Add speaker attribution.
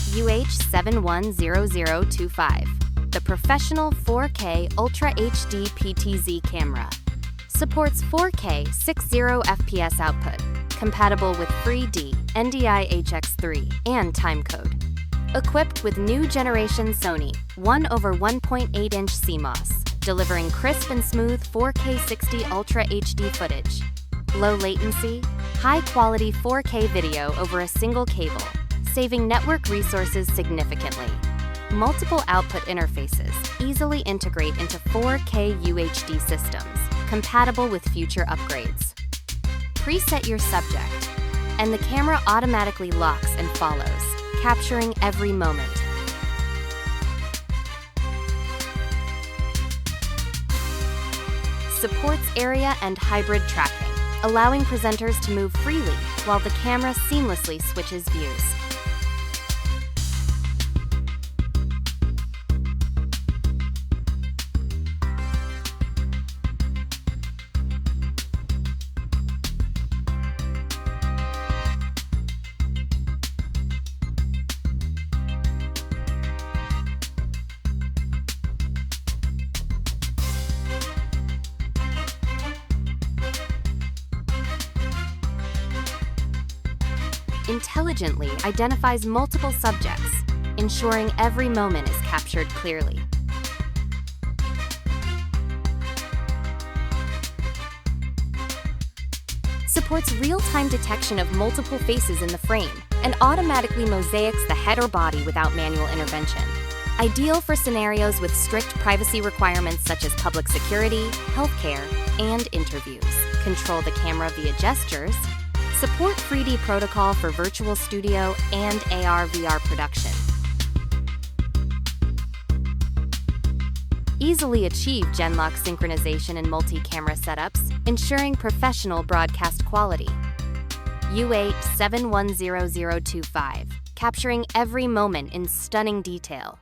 Speaker 1: UH7100-25, the professional 4K Ultra HD PTZ camera. Supports 4K 60 FPS output, compatible with FreeD, NDI HX3, and Timecode. Equipped with new generation Sony 1/1.8-inch CMOS, delivering crisp and smooth 4K 60 Ultra HD footage. Low latency, high-quality 4K video over a single cable, saving network resources significantly. Multiple output interfaces easily integrate into 4K UHD systems, compatible with future upgrades. Preset your subject, and the camera automatically locks and follows, capturing every moment. Supports area and hybrid tracking, allowing presenters to move freely while the camera seamlessly switches views. Intelligently identifies multiple subjects, ensuring every moment is captured clearly. Supports real-time detection of multiple faces in the frame and automatically mosaics the head or body without manual intervention. Ideal for scenarios with strict privacy requirements such as public security, healthcare, and interviews. Control the camera via gestures. Support FreeD protocol for virtual studio and AR/VR production. Easily achieve Genlock synchronization in multi-camera setups, ensuring professional broadcast quality. UH7100-25, capturing every moment in stunning detail.